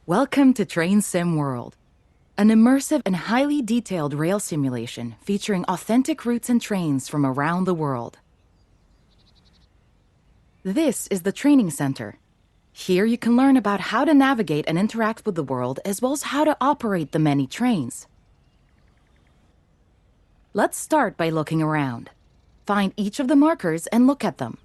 Welcome to Train Sim World, an immersive and highly detailed rail simulation featuring authentic routes and trains from around the world. This is the training center. Here you can learn about how to navigate and interact with the world, as well as how to operate the many trains. Let's start by looking around. Find each of the markers and look at them.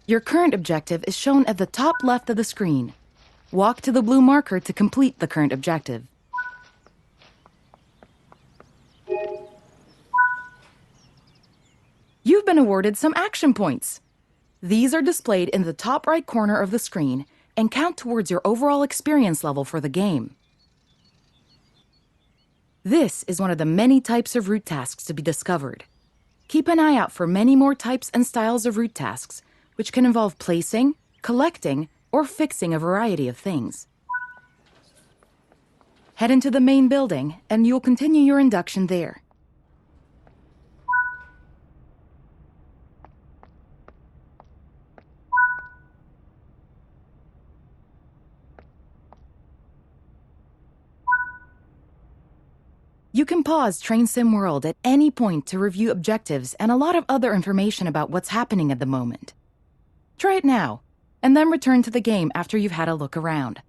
Your current objective is shown at the top left of the screen. Walk to the blue marker to complete the current objective. You've been awarded some action points. These are displayed in the top right corner of the screen and count towards your overall experience level for the game. This is one of the many types of route tasks to be discovered. Keep an eye out for many more types and styles of route tasks, which can involve placing, collecting, or fixing a variety of things. Head into the main building, and you'll continue your induction there. You can pause Train Sim World at any point to review objectives and a lot of other information about what's happening at the moment. Try it now, and then return to the game after you've had a look around.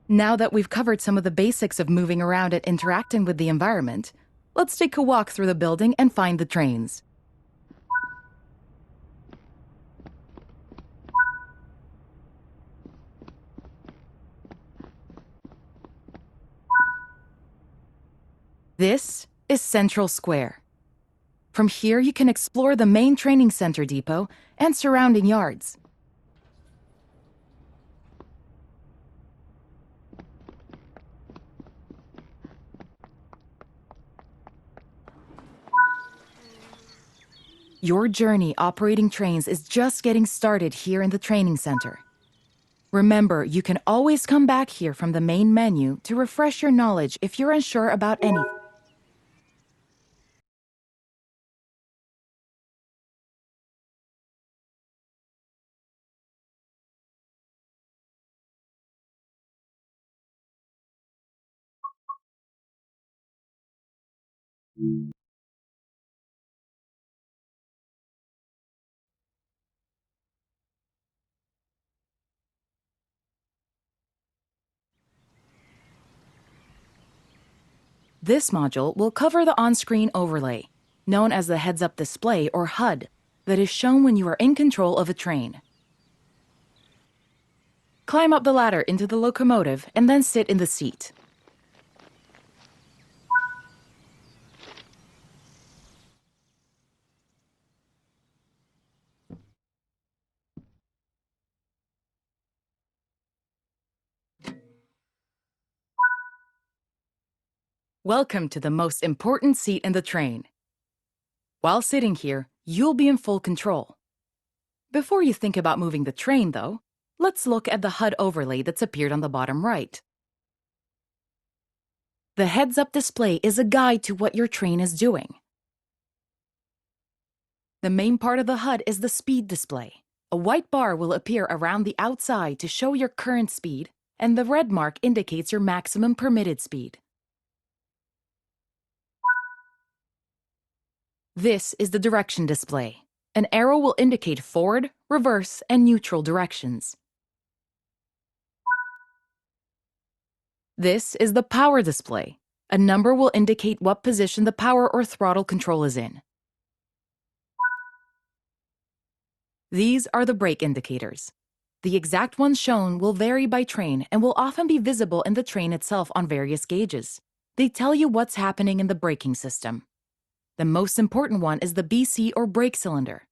Now that we've covered some of the basics of moving around and interacting with the environment, let's take a walk through the building and find the trains. This is Central Square. From here, you can explore the main training center depot and surrounding yards. Your journey operating trains is just getting started here in the training center. Remember, you can always come back here from the main menu to refresh your knowledge if you're unsure about anything. This module will cover the on-screen overlay, known as the heads-up display or HUD, that is shown when you are in control of a train. Climb up the ladder into the locomotive and then sit in the seat. Welcome to the most important seat in the train. While sitting here, you'll be in full control. Before you think about moving the train, though, let's look at the HUD overlay that's appeared on the bottom right. The heads-up display is a guide to what your train is doing. The main part of the HUD is the speed display. A white bar will appear around the outside to show your current speed, and the red mark indicates your maximum permitted speed. This is the direction display. An arrow will indicate forward, reverse, and neutral directions. This is the power display. A number will indicate what position the power or throttle control is in. These are the brake indicators. The exact ones shown will vary by train and will often be visible in the train itself on various gauges. They tell you what's happening in the braking system. The most important one is the BC or brake cylinder.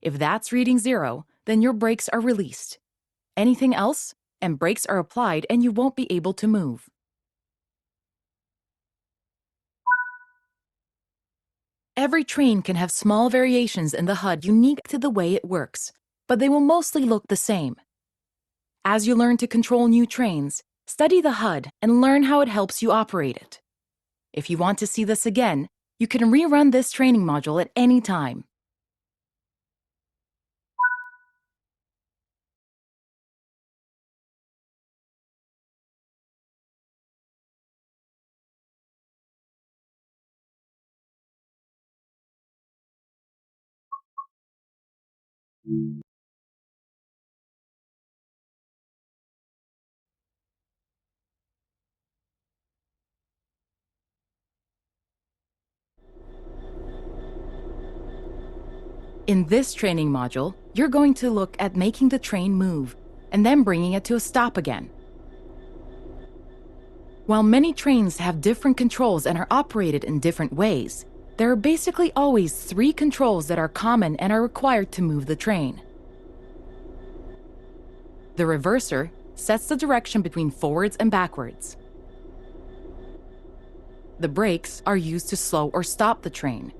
If that's reading 0, then your brakes are released. Anything else, and brakes are applied and you won't be able to move. Every train can have small variations in the HUD unique to the way it works, but they will mostly look the same. As you learn to control new trains, study the HUD and learn how it helps you operate it. If you want to see this again, you can rerun this training module at any time. In this training module, you're going to look at making the train move and then bringing it to a stop again. While many trains have different controls and are operated in different ways, there are basically always 3 controls that are common and are required to move the train. The reverser sets the direction between forwards and backwards. The brakes are used to slow or stop the train.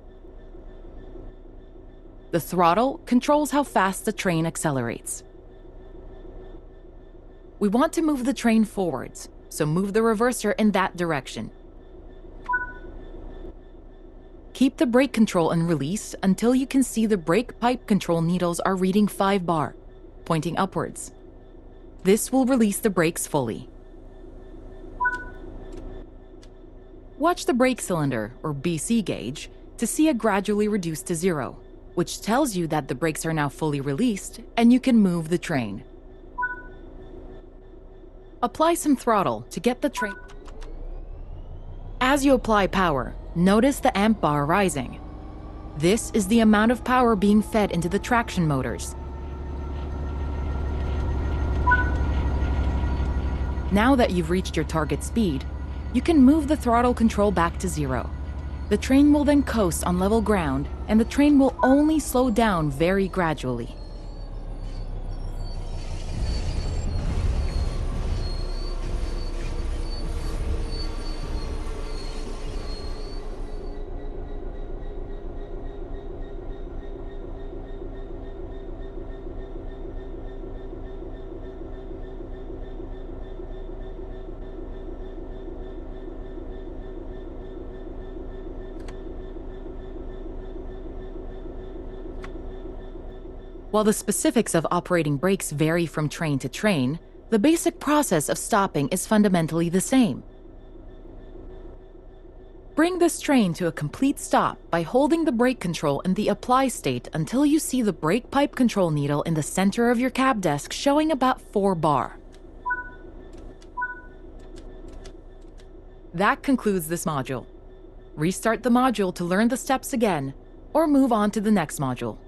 The throttle controls how fast the train accelerates. We want to move the train forwards, so move the reverser in that direction. Keep the brake control in release until you can see the brake pipe control needles are reading 5 bar, pointing upwards. This will release the brakes fully. Watch the brake cylinder, or BC gauge, to see it gradually reduce to 0, which tells you that the brakes are now fully released and you can move the train. Apply some throttle to get the train. As you apply power, notice the amp bar rising. This is the amount of power being fed into the traction motors. Now that you've reached your target speed, you can move the throttle control back to 0. The train will then coast on level ground, and the train will only slow down very gradually. While the specifics of operating brakes vary from train to train, the basic process of stopping is fundamentally the same. Bring this train to a complete stop by holding the brake control in the apply state until you see the brake pipe control needle in the center of your cab desk showing about 4 bar. That concludes this module. Restart the module to learn the steps again, or move on to the next module.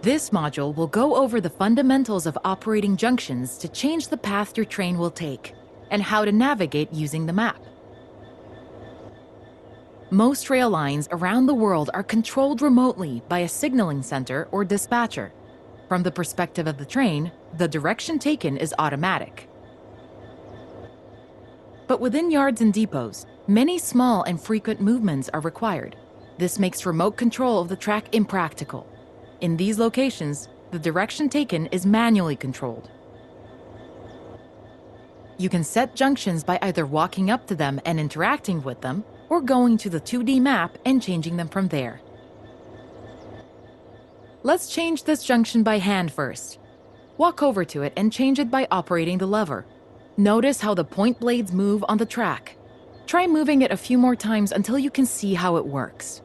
This module will go over the fundamentals of operating junctions to change the path your train will take, and how to navigate using the map. Most rail lines around the world are controlled remotely by a signaling center or dispatcher. From the perspective of the train, the direction taken is automatic. But within yards and depots, many small and frequent movements are required. This makes remote control of the track impractical. In these locations, the direction taken is manually controlled. You can set junctions by either walking up to them and interacting with them, or going to the 2D map and changing them from there. Let's change this junction by hand first. Walk over to it and change it by operating the lever. Notice how the point blades move on the track. Try moving it a few more times until you can see how it works.